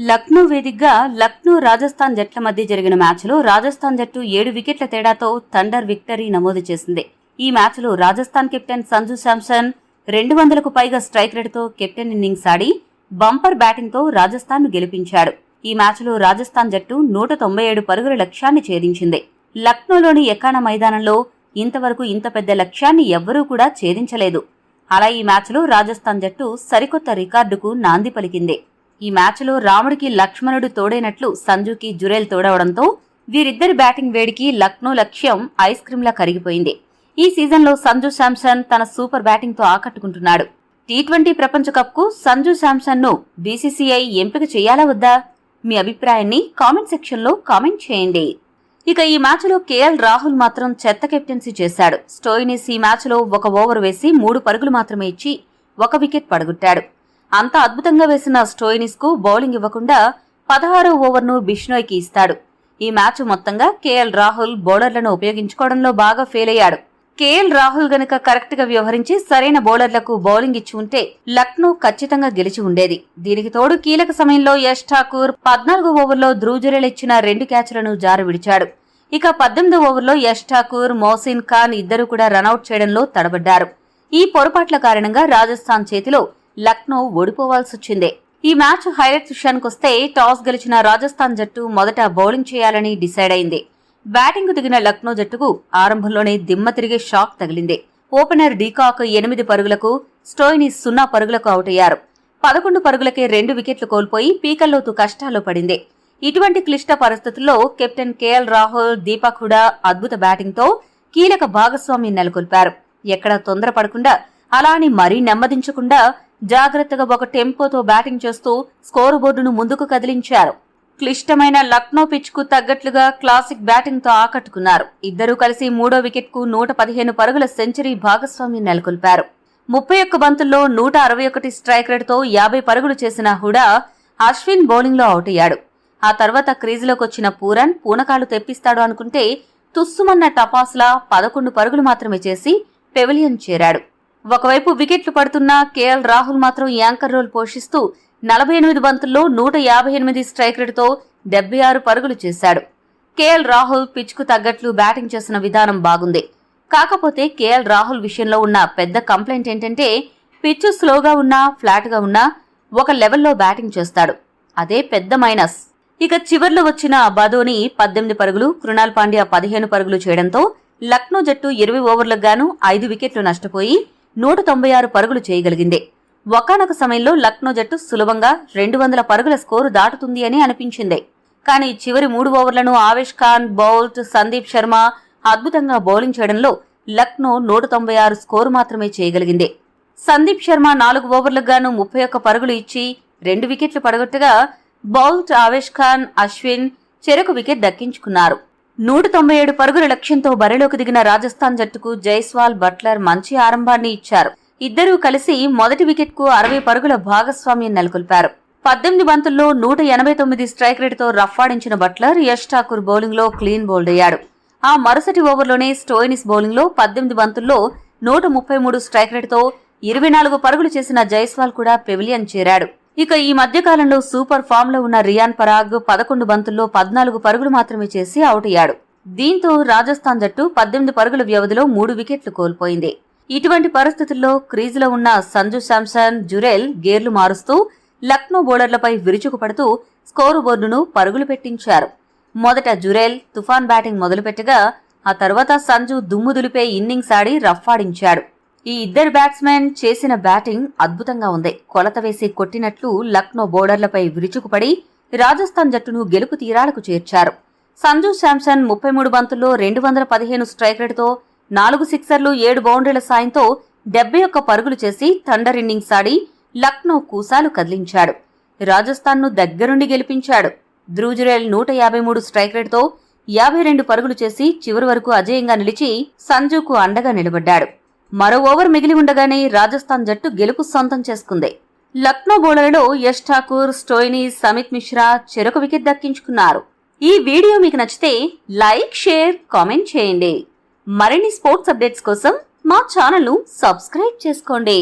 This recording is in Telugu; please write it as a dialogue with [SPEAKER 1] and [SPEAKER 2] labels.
[SPEAKER 1] లక్నో వేదికగా లక్నో రాజస్థాన్ జట్ల మధ్య జరిగిన మ్యాచ్లో రాజస్థాన్ జట్టు 7 వికెట్ల తేడాతో థండర్ విక్టరీ నమోదు చేసింది. ఈ మ్యాచ్లో రాజస్థాన్ కెప్టెన్ సంజు శాంసన్ 200కు పైగా స్ట్రైక్ రేటుతో కెప్టెన్ ఇన్నింగ్స్ ఆడి బంపర్ బ్యాటింగ్తో రాజస్థాన్ను గెలిపించాడు. ఈ మ్యాచ్లో రాజస్థాన్ జట్టు 197 పరుగుల లక్ష్యాన్ని ఛేదించింది. లక్నోలోని ఎకానా మైదానంలో ఇంతవరకు ఇంత పెద్ద లక్ష్యాన్ని ఎవ్వరూ కూడా ఛేదించలేదు. అలా ఈ మ్యాచ్లో రాజస్థాన్ జట్టు సరికొత్త రికార్డుకు నాంది పలికింది. ఈ మ్యాచ్లో రాముడికి లక్ష్మణుడు తోడైనట్లు సంజుకి జురేల్ తోడవడంతో వీరిద్దరి బ్యాటింగ్ వేడికి లక్నో లక్ష్యం ఐస్ క్రీంలా కరిగిపోయింది. ఈ సీజన్లో సంజు శాంసన్ తన సూపర్ బ్యాటింగ్తో ఆకట్టుకుంటున్నాడు. టీ20 ప్రపంచ కప్కు సంజు శాంసన్ను బీసీసీఐ ఎంపిక చేయాలా వద్దా? మీ అభిప్రాయాన్ని కామెంట్ సెక్షన్లో కామెంట్ చేయండి. ఇక ఈ మ్యాచ్లో కేఎల్ రాహుల్ మాత్రం చెత్త కెప్టెన్సీ చేశాడు. స్టోయినిస్ ఈ మ్యాచ్లో 1 ఓవర్ వేసి 3 పరుగులు మాత్రమే ఇచ్చి 1 వికెట్ పడగొట్టాడు. అంత అద్భుతంగా వేసిన స్టోయినిస్ కు బౌలింగ్ ఇవ్వకుండా 16వ ఓవర్ను బిష్నోయ్కి ఇస్తాడు. ఈ మ్యాచ్ మొత్తంగా కేఎల్ రాహుల్ బౌలర్లను ఉపయోగించుకోవడంలో బాగా ఫెయిల్ అయ్యాడు. కేఎల్ రాహుల్ గనుక కరెక్ట్ గా వ్యవహరించి సరైన బౌలర్లకు బౌలింగ్ ఇచ్చి ఉంటే లక్నో ఖచ్చితంగా గెలిచి ఉండేది. దీనికి తోడు కీలక సమయంలో యష్ ఠాకూర్ 14వ ఓవర్లో ధ్రువ్ జురేల్ ఇచ్చిన 2 క్యాచ్లను జార విడిచాడు. ఇక 18వ ఓవర్లో యష్ ఠాకూర్, మోసిన్ ఖాన్ ఇద్దరు కూడా రనౌట్ చేయడంలో తడబడ్డారు. ఈ పొరపాట్ల కారణంగా రాజస్థాన్ చేతిలో లక్నో ఓడిపోవాల్సొచ్చింది. ఈ మ్యాచ్ హైలైట్స్ విషయానికొస్తే టాస్ గెలిచిన రాజస్థాన్ జట్టు మొదట బౌలింగ్ చేయాలని డిసైడ్ అయింది. బ్యాటింగ్ దిగిన లక్నో జట్టుకు ఆరంభంలోనే దిమ్మ తిరిగే షాక్ తగిలింది. ఓపెనర్ డీకాక్ 8 పరుగులకు, స్టోయినిస్ 0 పరుగులకు అవుట్ అయ్యారు. 11 పరుగులకే 2 వికెట్లు కోల్పోయి పీకల్లోతు కష్టాల్లో పడింది. ఇటువంటి క్లిష్ట పరిస్థితుల్లో కెప్టెన్ కేఎల్ రాహుల్, దీపక్ హుడా అద్భుత బ్యాటింగ్తో కీలక భాగస్వామ్యం నెలకొల్పారు. ఎక్కడా తొందర పడకుండా అలా అని మరీ నెమ్మదించకుండా జాగ్రత్తగా ఒక టెంపోతో బ్యాటింగ్ చేస్తూ స్కోరు బోర్డును ముందుకు కదిలించారు. క్లిష్టమైన లక్నో పిచ్ కు తగ్గట్లుగా క్లాసిక్ బ్యాటింగ్ తో ఆకట్టుకున్నారు. ఇద్దరూ కలిసి 3వ వికెట్ కు 115 పరుగుల సెంచరీ భాగస్వామ్యం నెలకొల్పారు. 31 బంతుల్లో 161 స్ట్రైక్ రేటుతో 50 పరుగులు చేసిన హుడా అశ్విన్ బౌలింగ్ లో అవుట్ అయ్యాడు. ఆ తర్వాత క్రీజులోకొచ్చిన పూరన్ పూనకాలు తెప్పిస్తాడు అనుకుంటే తుస్సుమన్న టపాస్లా 11 పరుగులు మాత్రమే చేసి పెవిలియన్ చేరాడు. ఒకవైపు వికెట్లు పడుతున్న కేఎల్ రాహుల్ మాత్రం యాంకర్ రోల్ పోషిస్తూ 48 బంతుల్లో 158 స్ట్రైక్ రేటుతో 76 పరుగులు చేశాడు. కేఎల్ రాహుల్ పిచ్ కు తగ్గట్లు బ్యాటింగ్ చేసిన విధానం బాగుంది. కాకపోతే కేఎల్ రాహుల్ విషయంలో ఉన్న పెద్ద కంప్లైంట్ ఏంటంటే పిచ్ స్లోగా ఉన్నా, ఫ్లాట్ గా ఉన్నా ఒక లెవెల్లో బ్యాటింగ్ చేస్తాడు. అదే పెద్ద మైనస్. ఇక చివర్లో వచ్చిన బదోని 18 పరుగులు, కృణాల్ పాండ్యా 15 పరుగులు చేయడంతో లక్నో జట్టు 20 ఓవర్లకు గాను 5 వికెట్లు నష్టపోయి 196 పరుగులు చేయగలిగింది. ఒకానొక సమయంలో లక్నో జట్టు సులభంగా 200 పరుగుల స్కోరు దాటుతుంది అని అనిపించింది. కానీ చివరి 3 ఓవర్లను ఆవేష్ ఖాన్, బౌల్ట్, సందీప్ శర్మ అద్భుతంగా బౌలింగ్ చేయడంలో లక్నో 196 స్కోరు మాత్రమే చేయగలిగింది. సందీప్ శర్మ 4 ఓవర్లకు గాను 31 పరుగులు ఇచ్చి 2 వికెట్లు పడగొట్టగా బౌల్ట్, ఆవేష్ ఖాన్, అశ్విన్ చెరకు వికెట్ దక్కించుకున్నారు. 197 పరుగుల లక్ష్యంతో బరిలోకి దిగిన రాజస్థాన్ జట్టుకు జైస్వాల్, బట్లర్ మంచి ఆరంభాన్ని ఇచ్చారు. ఇద్దరూ కలిసి మొదటి వికెట్ కు 60 పరుగుల భాగస్వామ్యం నెలకొల్పారు. 18 బంతుల్లో 189 స్ట్రైక్ రేటుతో రఫ్ఫాడించిన బట్లర్ యష్ ఠాకూర్ బౌలింగ్ లో క్లీన్ బౌల్డ్ అయ్యాడు. ఆ మరుసటి ఓవర్లోనే స్టోయినిస్ బౌలింగ్ లో 18 బంతుల్లో 133 స్ట్రైక్ రేటుతో 24 పరుగులు చేసిన జైస్వాల్ కూడా పెవిలియన్ చేరాడు. ఇక ఈ మధ్యకాలంలో సూపర్ ఫామ్ లో ఉన్న రియాన్ పరాగ్ 11 బంతుల్లో 14 పరుగులు మాత్రమే చేసి అవుట్ అయ్యాడు. దీంతో రాజస్థాన్ జట్టు 18 పరుగుల వ్యవధిలో 3 వికెట్లు కోల్పోయింది. ఇటువంటి పరిస్థితుల్లో క్రీజులో ఉన్న సంజు శాంసన్, జురేల్ గేర్లు మారుస్తూ లక్నో బౌలర్లపై విరుచుకుపడుతూ స్కోరు బోర్డును పరుగులు పెట్టించారు. మొదట జురేల్ తుఫాన్ బ్యాటింగ్ మొదలుపెట్టగా ఆ తర్వాత సంజు దుమ్ము దులిపే ఇన్నింగ్స్ ఆడి రఫ్ఫాడించాడు. ఈ ఇద్దరు బ్యాట్స్మెన్ చేసిన బ్యాటింగ్ అద్భుతంగా ఉంది. కొలత వేసి కొట్టినట్లు లక్నో బౌలర్లపై విరుచుకుపడి రాజస్థాన్ జట్టును గెలుపు తీరాలకు చేర్చారు. సంజు శాంసన్ 33 బంతుల్లో 215 స్ట్రైక్ రేటుతో 4 సిక్సర్లు, 7 బౌండరీల సాయంతో 71 పరుగులు చేసి థండర్ ఇన్నింగ్స్ ఆడి లక్నో కూసాలు కదిలించాడు. రాజస్థాన్ ను దగ్గరుండి గెలిపించాడు. ధ్రువ్ జురేల్ 153 స్ట్రైక్ రేటుతో 52 పరుగులు చేసి చివరి వరకు అజేయంగా నిలిచి సంజుకు అండగా నిలబడ్డాడు. మరో ఓవర్ మిగిలి ఉండగానే రాజస్థాన్ జట్టు గెలుపు సొంతం చేసుకుంది. లక్నో బౌలర్లలో యష్ ఠాకూర్, స్టోయినిస్, సమిత్ మిశ్రా చెరొక వికెట్ దక్కించుకున్నారు. ఈ వీడియో మీకు నచ్చితే లైక్, షేర్, కామెంట్ చేయండి. మరిన్ని స్పోర్ట్స్ అప్డేట్స్ కోసం మా ఛానల్ ను సబ్స్క్రైబ్ చేసుకోండి.